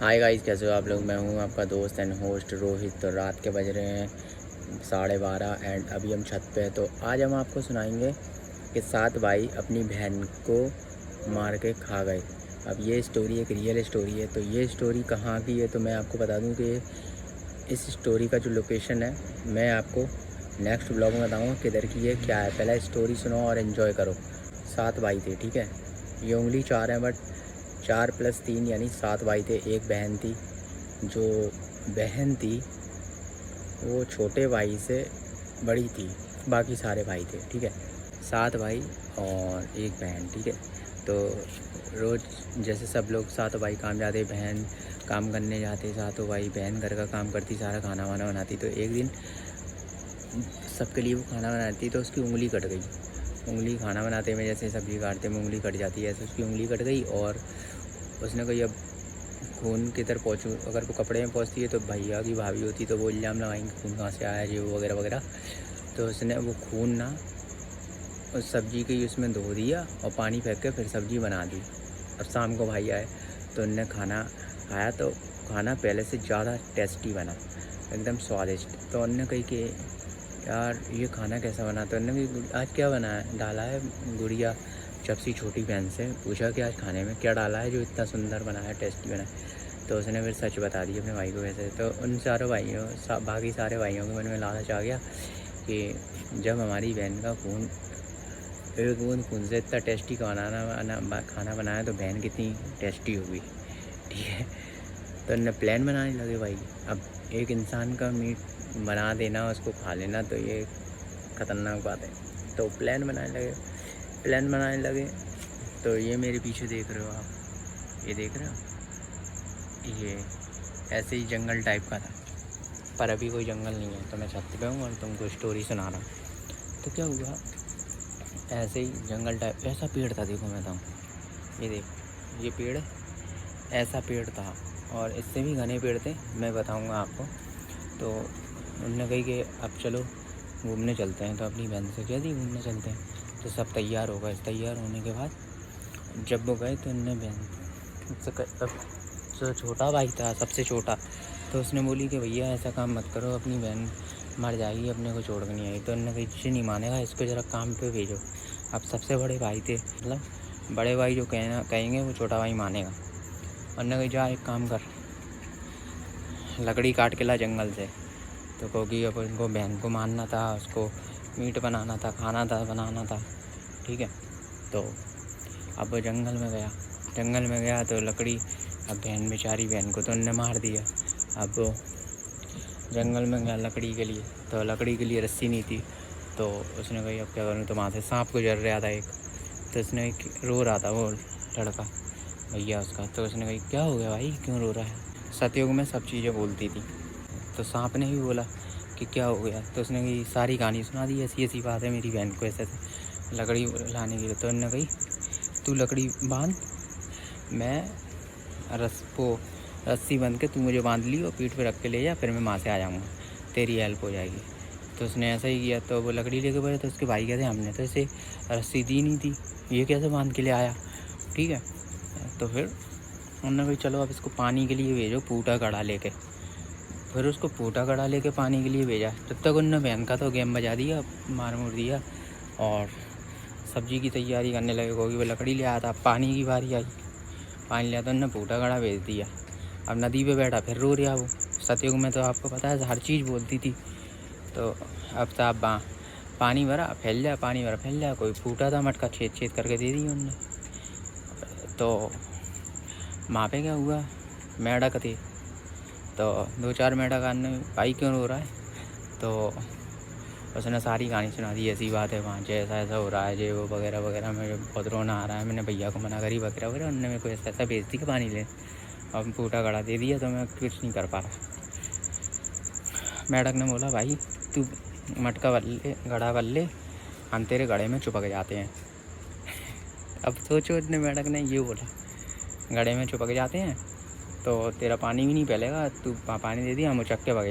Hi guys, कैसे हो आप लोग। मैं हूँ आपका दोस्त एंड होस्ट रोहित। तो रात के बज रहे हैं 12:30 एंड अभी हम छत पे हैं। तो आज हम आपको सुनाएंगे कि 7 भाई अपनी बहन को मार के खा गए। अब ये स्टोरी एक रियल स्टोरी है। तो ये स्टोरी कहाँ की है तो मैं आपको बता दूँ कि इस स्टोरी का जो लोकेशन है मैं आपको नेक्स्ट ब्लॉग में बताऊँगा किधर की है, क्या है। पहले स्टोरी सुनो और एंजॉय करो। 7 भाई थे, ठीक है। ये उंगली 4 हैं, बट 4 + 3 यानी 7 भाई थे। एक बहन थी। जो बहन थी वो छोटे भाई से बड़ी थी, बाकी सारे भाई थे, ठीक है। 7 भाई और एक बहन, ठीक है। तो रोज़ जैसे सब लोग 7 भाई काम जाते, बहन काम करने जाते, 7 भाई बहन घर का काम करती, सारा खाना वाना बनाती। तो एक दिन सबके लिए वो खाना बनाती तो उसकी उंगली कट गई। उंगली खाना बनाते में जैसे सब्ज़ी काटते में उंगली कट जाती है, ऐसे उसकी उंगली कट गई। और उसने कही अब खून किधर पहुँचूँ। अगर वो कपड़े में पहुँचती है तो भैया की भाभी होती तो वो इल्ज़ाम लगाएंगे खून कहाँ से आया, ये वो वगैरह वगैरह। तो उसने वो खून ना उस सब्ज़ी के उसमें धो दिया और पानी फेंक के फिर सब्ज़ी बना दी। अब शाम को भाई आए तो उनने खाना खाया तो खाना पहले से ज़्यादा टेस्टी बना, एकदम स्वादिष्ट। तो उनने कही कि यार ये खाना कैसा बना। तो उन्होंने कही आज क्या बना है, डाला है। गुड़िया जब सी छोटी बहन से पूछा कि आज खाने में क्या डाला है जो इतना सुंदर बना है, टेस्टी बना है। तो उसने फिर सच बता दी अपने भाई को वैसे। तो उन चारों भाइयों बाकी सारे भाइयों के मन में लालच आ गया कि जब हमारी बहन का खून एक बूंद खून से इतना टेस्टी खाना बनाया तो बहन कितनी टेस्टी होगी, ठीक है। तो उन्हें प्लान बनाने लगे भाई। अब एक इंसान का मीट बना देना, उसको खा लेना, तो ये ख़तरनाक बात है। तो प्लान बनाने लगे। तो ये मेरे पीछे देख रहे हो आप, ये देख रहे हो, ये ऐसे ही जंगल टाइप का था, पर अभी कोई जंगल नहीं है। तो मैं छत पे हूँ और तुमको स्टोरी सुना रहा हूँ। तो क्या हुआ, ऐसे ही जंगल टाइप ऐसा पेड़ था, देखो मैं बताऊँ, ये देख, ये पेड़ ऐसा पेड़ था और इससे भी घने पेड़ थे, मैं बताऊँगा आपको। तो उन्होंने कही कि अब चलो घूमने चलते हैं। तो अपनी बहन से कह दी घूमने चलते हैं। तो सब तैयार हो गए। तैयार होने के बाद जब वो गए तो उनने बहन से अब जो छोटा भाई था सबसे छोटा, तो उसने बोली कि भैया ऐसा काम मत करो, अपनी बहन मर जाएगी, अपने को छोड़ कर नहीं आई। तो उन्होंने कही इससे नहीं मानेगा, इसको ज़रा काम पे भेजो। अब सबसे बड़े भाई थे, मतलब बड़े भाई जो कहेंगे वो छोटा भाई मानेगा। उन्होंने कही जा एक काम कर, लकड़ी काट के ला जंगल से। तो क्योंकि अब उनको बहन को मारना था, उसको मीट बनाना था, खाना था, बनाना था, ठीक है। तो अब वो जंगल में गया तो लकड़ी, अब बहन बेचारी बहन को तो उनने मार दिया। अब वो जंगल में गया लकड़ी के लिए, तो लकड़ी के लिए रस्सी नहीं थी। तो उसने कही अब क्या करूँ। तो वहाँ से सांप गुजर रहा था एक, तो उसने रो रहा था वो लड़का भैया उसका। तो उसने कही क्या हो गया भाई, क्यों रो रहा है। सतयुग में सब चीज़ें बोलती थी। तो सांप ने भी बोला कि क्या हो गया। तो उसने कही सारी कहानी सुना दी, ऐसी ऐसी बात है मेरी बहन को ऐसे लकड़ी लाने के लिए। तो उन्होंने कही तू लकड़ी बांध, मैं रस्सी बंध के तू मुझे बांध ली और पीठ पे रख के ले जा, फिर मैं वहाँ से आ जाऊँगा, तेरी हेल्प हो जाएगी। तो उसने ऐसा ही किया। तो वो लकड़ी लेके बढ़े। तो उसके भाई कहते हमने तो इसे रस्सी दी नहीं थी, ये कैसे बांध के ले आया, ठीक है। तो फिर उन्होंने कही चलो अब इसको पानी के लिए भेजो फूटा घड़ा लेके। फिर उसको फूटा घड़ा लेके पानी के लिए भेजा। तब तक उन्होंने बहन का तो गेम बजा दिया, मार मुर दिया और सब्जी की तैयारी करने लगे, क्योंकि वो लकड़ी ले आया था। पानी की बारी आई, पानी लिया तो उन्होंने फूटा घड़ा भेज दिया। अब नदी पे बैठा फिर रो रहा वो। सतयुग में तो आपको पता है हर चीज़ बोलती थी। तो अब साहब पानी भरा फैल जा, पानी भरा फैल जा। कोई फूटा था मटका, छेद छेद करके दे दी उनने। तो वहाँ पे क्या हुआ, मेढक थे। तो 2-4 मेढक आने भाई क्यों रो रहा है। तो उसने सारी कहानी सुना दी, ऐसी बात है वहाँ जे ऐसा ऐसा हो रहा है, जे वो वगैरह वगैरह, मुझे बहुत रोना आ रहा है, मैंने भैया को मना करी वगैरह वगैरह। उन्होंने मेरे को ऐसा ऐसा भेज दी कि पानी ले, अब फूटा घड़ा दे दिया तो मैं कुछ नहीं कर पा रहा। मेढक ने बोला भाई तू मटका बल्ले घड़ा बल्ले, हम तेरे घड़े में चिपक जाते हैं। अब सोचो इतने मेढक ने ये बोला, घड़े में चिपक जाते हैं तो तेरा पानी भी नहीं फैलेगा, तू पानी दे दिया हम उचक के भाग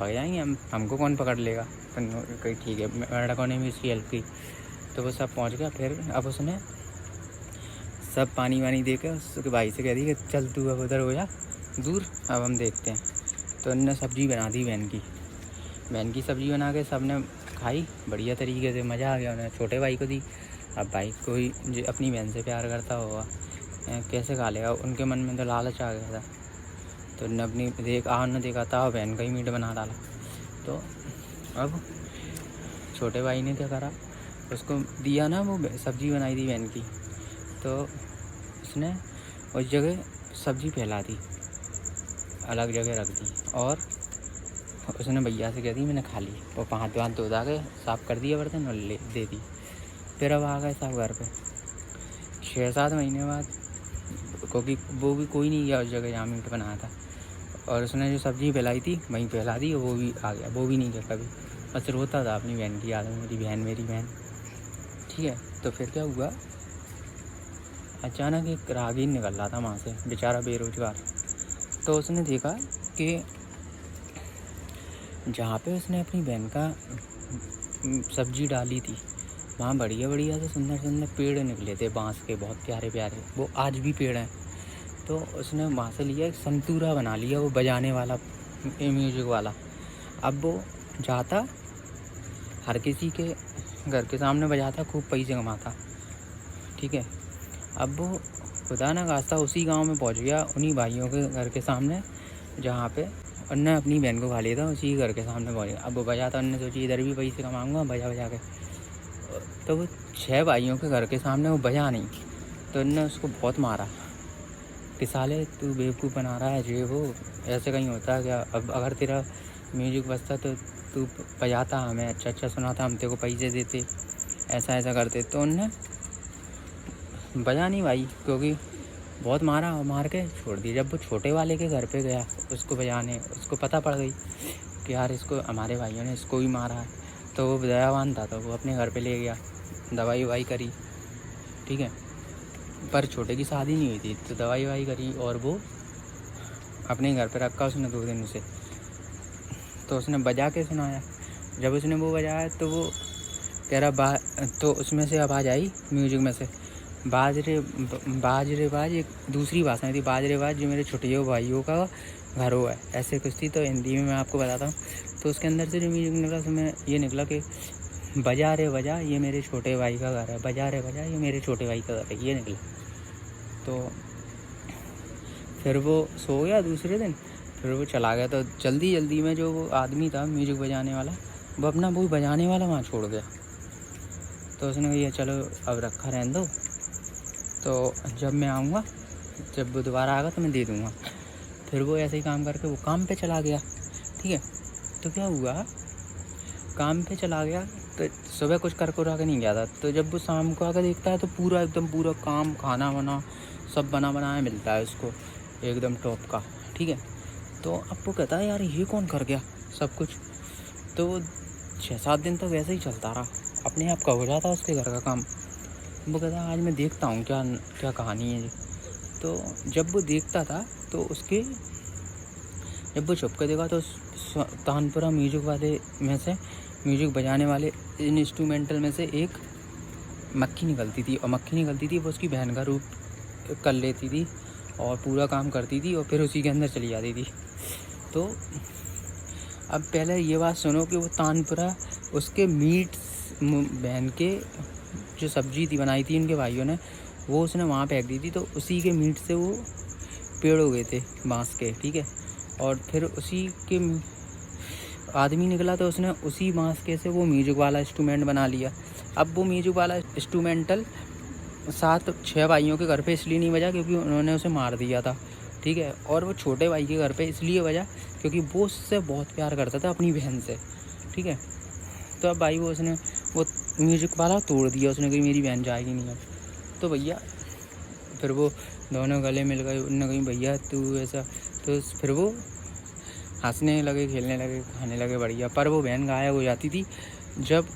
जाएंगे हमको कौन पकड़ लेगा। तो कहीं ठीक है, मेढकों ने भी उसकी हेल्प की। तो वो सब पहुंच गया। फिर अब उसने सब पानी वानी दे के उसके भाई से कह दी कि चल तू अब उधर हो जा दूर, अब हम देखते हैं। तो उनने सब्ज़ी बना दी बहन की सब्ज़ी बना के सब ने खाई बढ़िया तरीके से, मज़ा आ गया उन्हें। छोटे भाई को दी। अब भाई कोई जो अपनी बहन से प्यार करता होगा कैसे खा लेगा, उनके मन में तो लालच आ गया था। तो उन्होंने उन्होंने देखा था बहन का ही मीट बना डाला। तो अब छोटे भाई ने क्या करा, उसको दिया ना वो सब्ज़ी बनाई थी बहन की, तो उसने उस जगह सब्ज़ी फैला दी, अलग जगह रख दी और उसने भैया से कह दी मैंने खा ली। वो हाथ वाथ धो के साफ़ कर दिया बर्तन और ले दे दी। फिर अब आ गए साहब घर पे 6-7 महीने बाद, क्योंकि वो भी कोई नहीं गया उस जगह जहाँ मीट बनाया था, और उसने जो सब्ज़ी फैलाई थी वहीं फैला दी और वो भी आ गया। वो भी नहीं गया कभी, बस रोता था अपनी बहन की याद में, मेरी बहन। ठीक है, तो फिर क्या हुआ, अचानक एक राहगीर निकल रहा था वहाँ से, बेचारा बेरोजगार। तो उसने देखा कि जहाँ पे उसने अपनी बहन का सब्ज़ी डाली थी वहाँ बढ़िया से सुंदर पेड़ निकले थे बांस के, बहुत प्यारे, वो आज भी पेड़ हैं। तो उसने वहाँ से लिया एक संतूरा बना लिया, वो बजाने वाला, म्यूजिक वाला। अब वो जाता हर किसी के घर के सामने बजाता, खूब पैसे कमाता। ठीक है, अब वो खुदा ना खास्ता उसी गांव में पहुंच गया, उन्हीं भाइयों के घर के सामने जहाँ पे उनने अपनी बहन को खा लिया था, उसी घर के सामने पहुंच गया। अब वो बजाता, उनने सोची इधर भी पैसे कमाऊँगा बजा के। तो वो 6 भाइयों के घर के सामने वो बजा नहीं, तो उनने उसको बहुत मारा कि साले तू बेवकूफ़ बना रहा है, ये वो ऐसे कहीं होता है क्या? अब अगर तेरा म्यूजिक बजता तो तू बजाता, हमें अच्छा सुनाता, हम तेरे को पैसे देते, ऐसा करते। तो उनने बजा नहीं भाई, क्योंकि बहुत मारा और मार के छोड़ दिया। जब वो छोटे वाले के घर पे गया उसको बजाने, उसको पता पड़ गई कि यार इसको हमारे भाइयों ने इसको भी मारा है, तो वो दयावान था, तो वो अपने घर पे ले गया, दवाई ववाई करी। ठीक है, पर छोटे की शादी नहीं हुई थी, तो दवाई ववाई करी और वो अपने घर पे रखा उसने 2 दिन उसे। तो उसने बजा के सुनाया। जब उसने वो बजाया तो वो कह रहा तो उसमें से आवाज़ आई म्यूजिक में से, बाज रे बाज, एक दूसरी भाषा थी, बाज रे बाज जो मेरे छोटे भाइयों का घर हुआ है, ऐसे कुछ थी। तो हिंदी में मैं आपको बताता हूँ। तो उसके अंदर से जो म्यूजिक निकला, उसमें ये निकला कि बजा रे बजा ये मेरे छोटे भाई का घर है, बजा रे बजा ये मेरे छोटे भाई का घर है, ये निकला। तो फिर वो सो गया दूसरे दिन, फिर वो चला गया। तो जल्दी में जो वो आदमी था म्यूजिक बजाने वाला, वो अपना वो बजाने वाला वहाँ छोड़ गया। तो उसने कहा चलो अब रखा रहने दो, तो जब मैं आऊँगा, जब वो दोबारा आएगा तो मैं दे दूँगा। फिर वो ऐसे ही काम करके वो काम पे चला गया। ठीक है, तो क्या हुआ, काम पे चला गया तो सुबह कुछ कर के नहीं गया था। तो जब वो शाम को आकर देखता है तो एकदम पूरा काम, खाना वाना सब बनाया मिलता है उसको, एकदम टॉप का। ठीक है, तो अब वो कहता है यार ये कौन कर गया सब कुछ। तो वो 6-7 दिन तक वैसे ही चलता रहा, अपने आप का हो जाता उसके घर का काम। वो कहता आज मैं देखता हूँ क्या कहानी है। तो जब वो देखता था तो जब वो छुप कर देखा तो तानपुरा म्यूजिक वाले में से, म्यूजिक बजाने वाले इंस्ट्रूमेंटल में से एक मक्खी निकलती थी, और मक्खी निकलती थी वो उसकी बहन का रूप कर लेती थी और पूरा काम करती थी और फिर उसी के अंदर चली जाती थी। तो अब पहले ये बात सुनो कि वो तानपुरा उसके मीट, बहन के जो सब्जी थी बनाई थी उनके भाइयों ने, वो उसने वहाँ फेंक दी थी। तो उसी के मीट से वो पेड़ हो गए थे बांस के। ठीक है, और फिर उसी के आदमी निकला तो उसने उसी बांस के से वो म्यूजिक वाला इंस्ट्रूमेंट बना लिया। अब वो म्यूजिक वाला इंस्ट्रूमेंटल 7-6 भाइयों के घर पे इसलिए नहीं बजा क्योंकि उन्होंने उसे मार दिया था। ठीक है, और वो छोटे भाई के घर पे इसलिए बजा क्योंकि वो उससे बहुत प्यार करता था, अपनी बहन से। ठीक है, तो अब भाई उसने वो म्यूजिक वाला तोड़ दिया, उसने कही मेरी बहन जाएगी नहीं अब। तो भैया फिर वो दोनों गले मिल गए, उन्होंने कही भैया तू ऐसा, तो फिर वो हंसने लगे, खेलने लगे, खाने लगे बढ़िया। पर वो बहन गायब हो जाती थी जब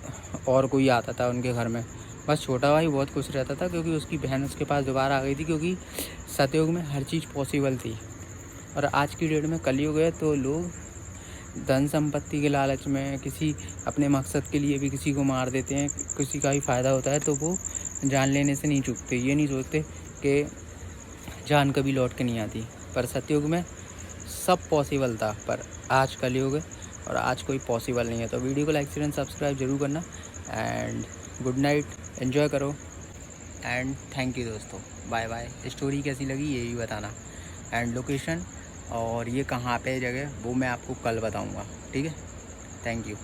और कोई आता था उनके घर में। बस छोटा भाई बहुत खुश रहता था क्योंकि उसकी बहन उसके पास दोबारा आ गई थी, क्योंकि सतयुग में हर चीज़ पॉसिबल थी। और आज की डेट में कलयुग है तो लोग धन संपत्ति के लालच में किसी अपने मकसद के लिए भी किसी को मार देते हैं, किसी का भी फ़ायदा होता है तो वो जान लेने से नहीं चूकते। ये नहीं सोचते कि जान कभी लौट के नहीं आती, पर सतयुग में सब पॉसिबल था, पर आज कलयुग है और आज कोई पॉसिबल नहीं है। तो वीडियो को लाइक शेयर एंड सब्सक्राइब जरूर करना एंड गुड नाइट, एंजॉय करो एंड थैंक यू दोस्तों, बाय बाय। स्टोरी कैसी लगी ये भी बताना एंड लोकेशन और ये कहाँ पे जगह वो मैं आपको कल बताऊँगा, ठीक है। Thank you.